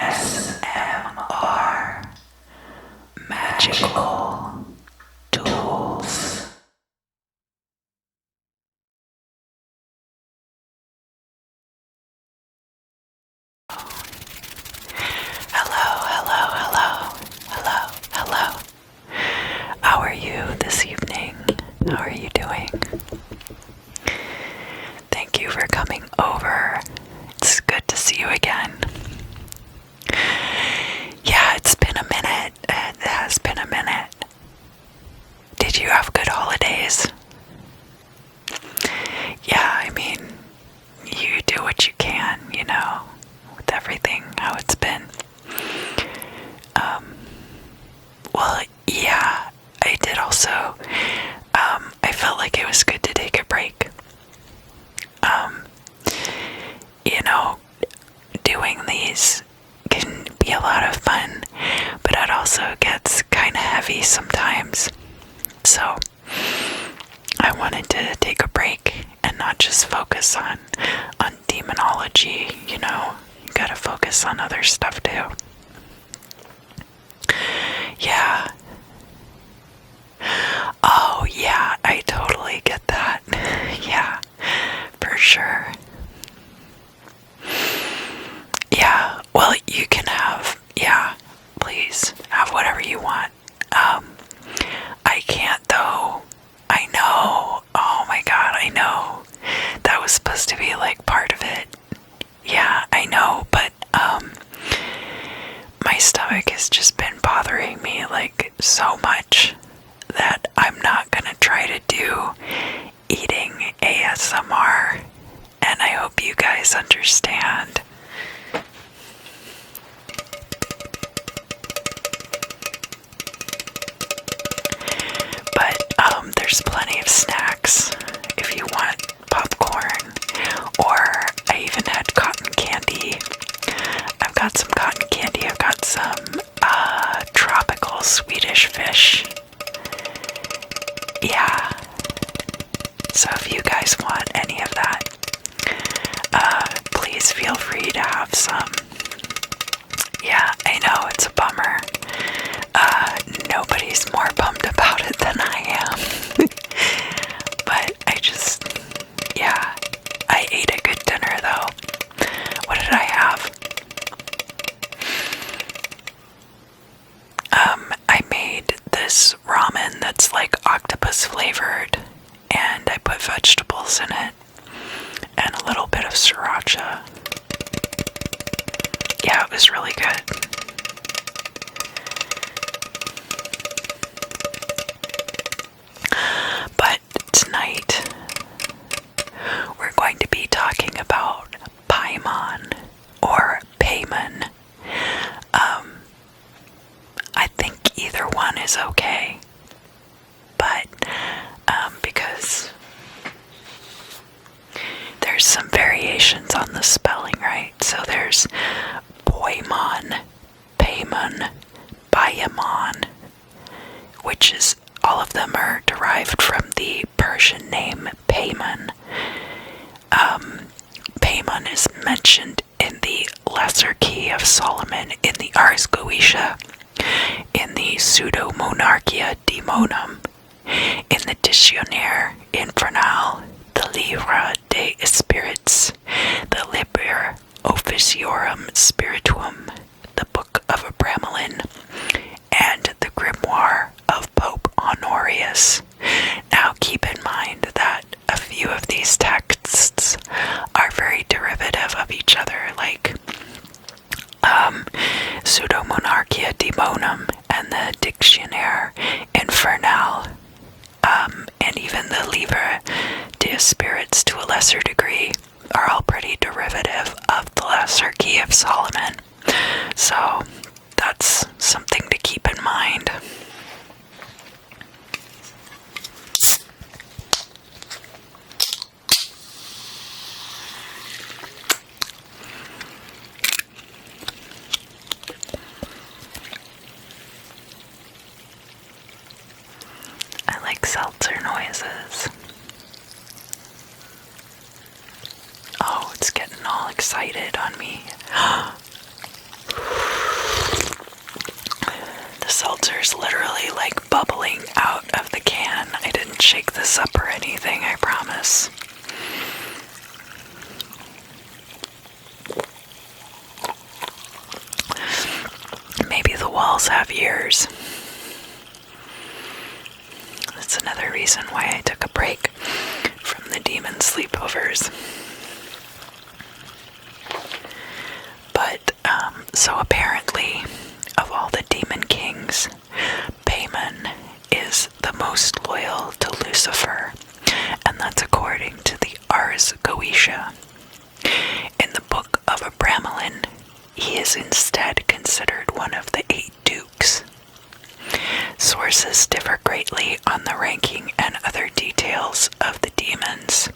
ASMR Magical Tools. Hello. How are you this evening? How are you doing? Thank you for coming over. It's good to see you again. Yeah, it's been a minute. It has been a minute. Did you have good holidays? Yeah, I mean, you do what you can, with everything, how it's been. Well, yeah, I did also. I felt like it was good to take a break. Doing these can be a lot of fun, but it also gets kind of heavy sometimes. So, I wanted to take a break and not just focus on demonology, You gotta focus on other stuff too. Yeah. Oh, yeah, I totally get that. Yeah, for sure. Yeah, well, you can have, please, have whatever you want. I can't though. I know. Oh my god, I know. That was supposed to be like part of it. Yeah, I know, but, my stomach has just been bothering me like so much that I'm not gonna try to do eating ASMR, and I hope you guys understand. But there's plenty of snacks if you want popcorn, or I even had cotton candy. I've got some cotton candy, I've got some tropical Swedish fish. Yeah. So if you guys want any of that, please feel free to have some. Yeah, I know, it's a bummer. Nobody's more bummed about it than I am. But I ate a good dinner though. What did I have? I made this ramen that's like octopus flavored, and I put vegetables in it, and a little bit of sriracha. Yeah, it was really good. But tonight, we're going to be talking about PAIMON, or PAIMON. I think either one is okay, but because there's some variations on the spelling, right? So there's PAIMON, PAIMON, which is, all of them are derived from the Persian name PAIMON. PAIMON is mentioned in the Lesser Key of Solomon, in the Ars Goetia, in the Pseudo-Monarchia Daemonum, in the Dictionnaire Infernal, the Livre des Spirits, the Liber Officiorum Spirituum, the Book of Abramelin, and the Grimoire of Pope Honorius. Now keep in mind that a few of these texts are very derivative of each other, like Pseudo-Monarchia Daemonum and the Dictionnaire Infernal, and even the Livre des Spirits to a lesser degree are all pretty derivative of the Lesser Key of Solomon. So that's something to keep in mind. I like seltzer noises. Oh, it's getting all excited on me. seltzer's literally like bubbling out of the can. I didn't shake this up or anything, I promise. Maybe the walls have ears. That's another reason why I took a break from the demon sleepovers. But, so apparently, of all the demon kings, PAIMON is the most loyal to Lucifer, and that's according to the Ars Goetia. In the Book of Abramelin, he is instead considered one of the 8 dukes. Sources differ greatly on the ranking and other details of the demons.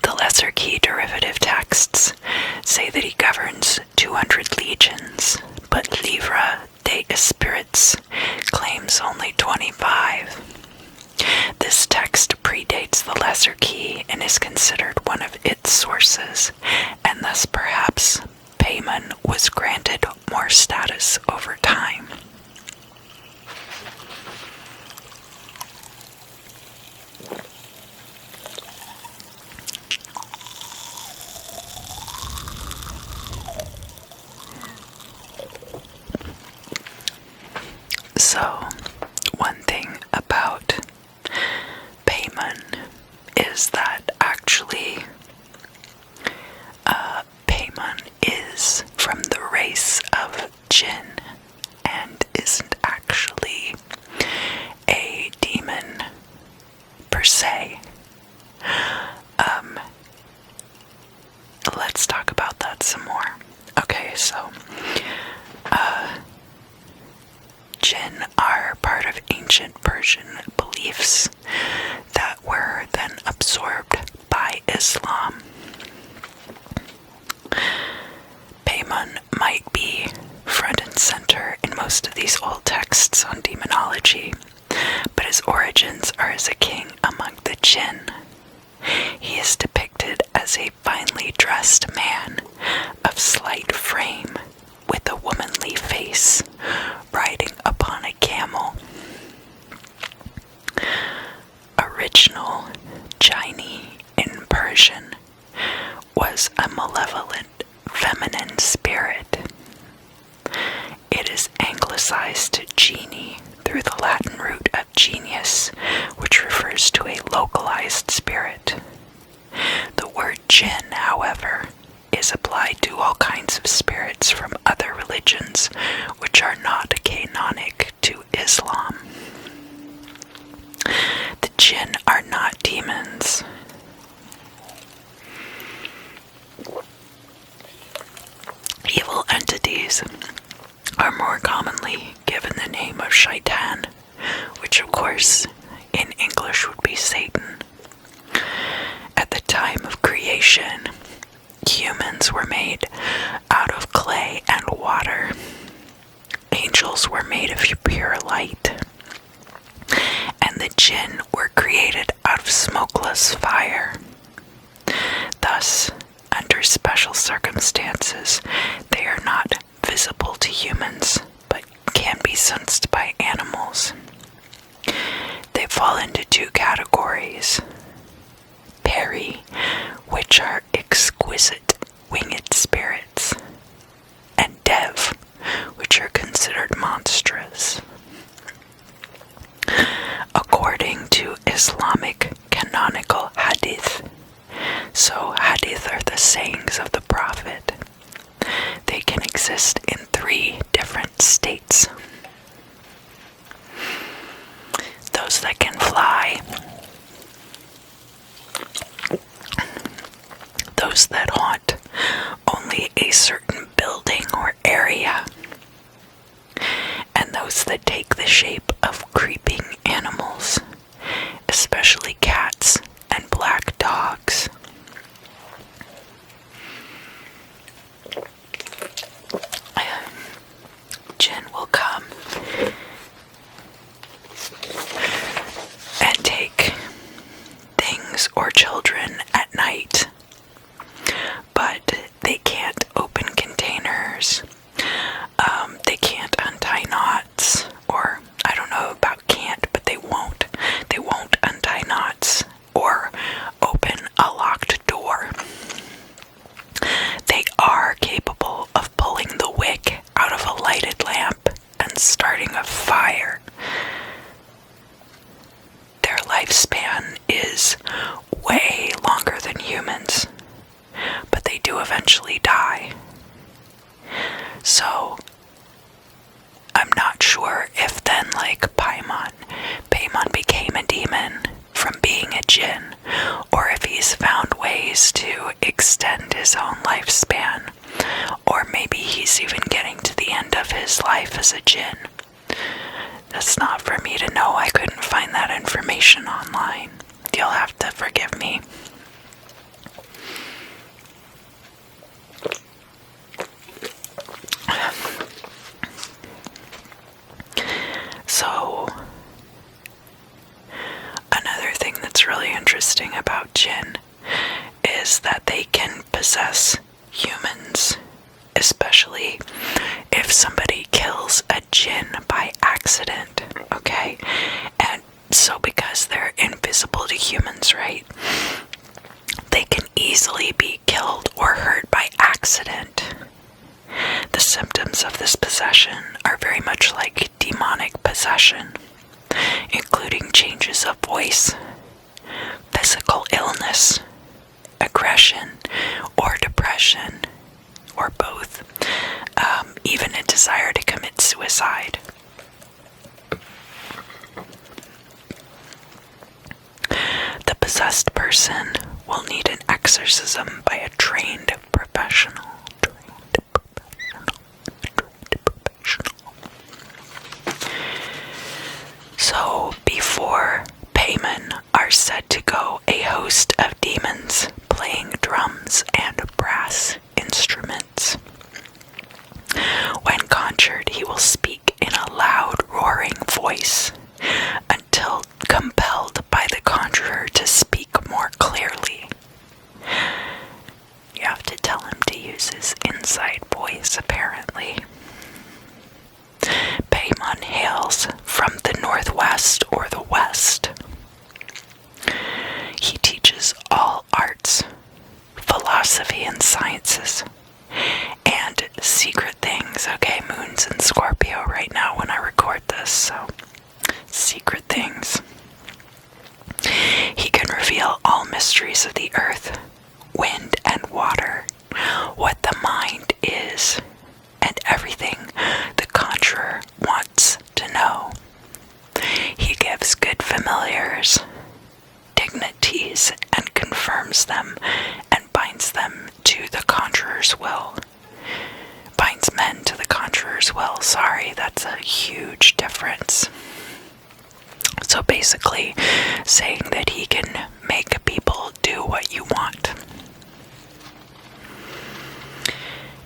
The Lesser Key derivative texts say that he governs 200 legions, but Livre des Esprits claims only 25. This text predates the Lesser Key and is considered one of its sources, and thus perhaps PAIMON was granted more status over time. So, one thing about PAIMON is that actually PAIMON is from the race of jinn and isn't actually a demon per se. Let's talk about that some more. Okay, so jinn are part of ancient Persian beliefs that were then absorbed by Islam. PAIMON might be front and center in most of these old texts on demonology, but his origins are as a king among the jinn. He is depicted as a finely dressed man of slight frame with a womanly face, riding upon a camel. Original Jinni in Persian was a malevolent feminine spirit. It is anglicized to genie through the Latin root of genius, which refers to a localized spirit. The word jinn, however, is applied to all kinds of spirits from other religions which are not canonic to Islam. The jinn are not demons. Evil entities are more commonly given the name of shaitan, which of course in English would be Satan. At the time of creation, humans were made out of clay and water. Angels were made of pure light. And the jinn were created out of smokeless fire. Thus, under special circumstances, they are not visible to humans, but can be sensed by animals. They fall into 2 categories. Peri, which are exquisite winged spirits, and Dev, which are considered monstrous. According to Islamic canonical hadith, so hadith are the sayings of the Prophet, they can exist in 3 different states. Those that can fly, those that haunt only a certain building or area, and those that take the shape of creeping animals, especially his own lifespan. Or maybe he's even getting to the end of his life as a jinn. That's not for me to know. I couldn't find that information online. You'll have to forgive me. So, another thing that's really interesting about jinn is that they can possess humans, especially if somebody kills a jinn by accident, okay? And so because they're invisible to humans, right, they can easily be killed or hurt by accident. The symptoms of this possession are very much like demonic possession, including changes of voice, physical illness, aggression, or depression, or both, even a desire to commit suicide. The possessed person will need an exorcism by a trained professional. So, before PAIMON are said to go a host of demons playing drums and brass instruments. When conjured, he will speak in a loud, roaring voice until compelled by the conjurer to speak more clearly. You have to tell him to use his inside voice, apparently. PAIMON hails from the northwest or the west. He teaches all arts, philosophy and sciences, and secret things. Okay, Moon's in Scorpio right now when I record this, so secret things. He can reveal all mysteries of the earth, wind, and water, what the mind is, and everything the conjurer wants to know. He gives good familiars dignities and confirms them and binds them to the conjurer's will. Binds men to the conjurer's will. Sorry, that's a huge difference. So basically, saying that he can make people do what you want.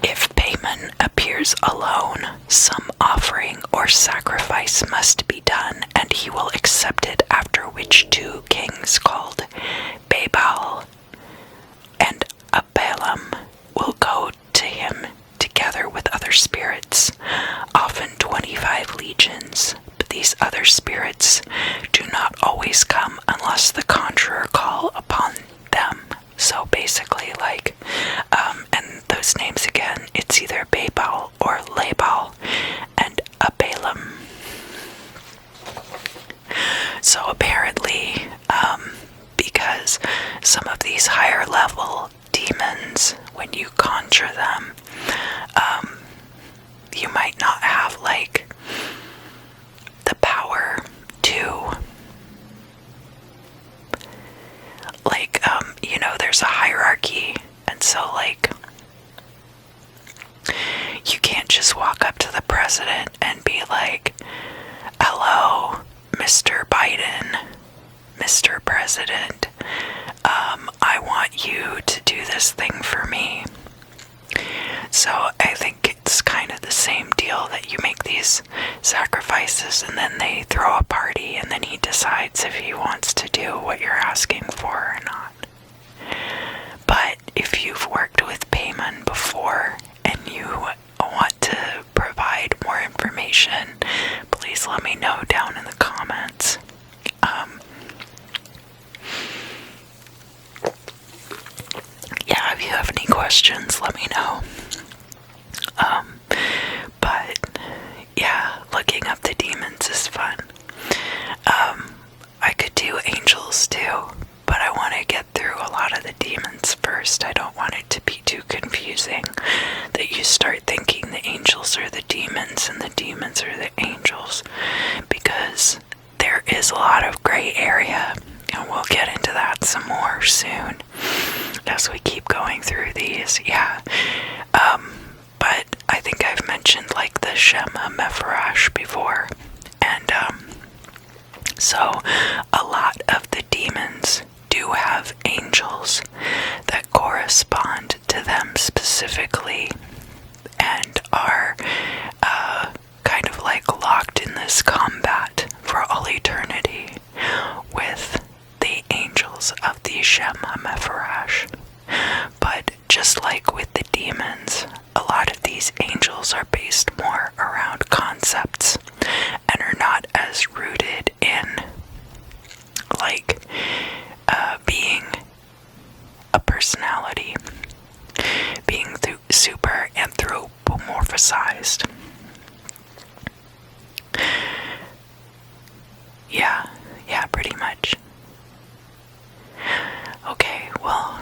If PAIMON appears alone, some offering or sacrifice must be done, and he will accept it, after which two kings called Babal and Abalam will go to him together with other spirits, often 25 legions. But these other spirits do not always come unless the conjurer call upon them. So basically, and those names again, it's either Babal or Labal and Abalam. So apparently, because some of these higher level demons, when you conjure them, you might not have the power to there's a hierarchy, and so you can't just walk up to the president and be like, hello, Mr. Biden, Mr. President, I want you to do this thing for me. So I think it's kind of the same deal, that you make these sacrifices and then they throw a party and then he decides if he wants to do what you're asking for or not. But if you've worked with PAIMON before and you want to provide more information, please let me know down in the comments. Yeah, if you have any questions, let me know. But yeah, looking up the demons is fun. I could do angels too, but I want to get through a lot of the demons first. I don't want it to be too confusing that you start thinking the angels are the demons and the demons are the angels, because there is a lot of gray area, and we'll get into that some more soon. as we keep going through these. Yeah. But I think I've mentioned like the Shema Mepharash before, and so a lot of the demons do have angels that correspond to them specifically and are kind of like locked in this combat for all eternity with the angels of the Shema Mepharash. But just like with the demons, a lot of these angels are based more around concepts and are not as rooted in like being a personality, being super anthropomorphized. Yeah, pretty much. Okay, well,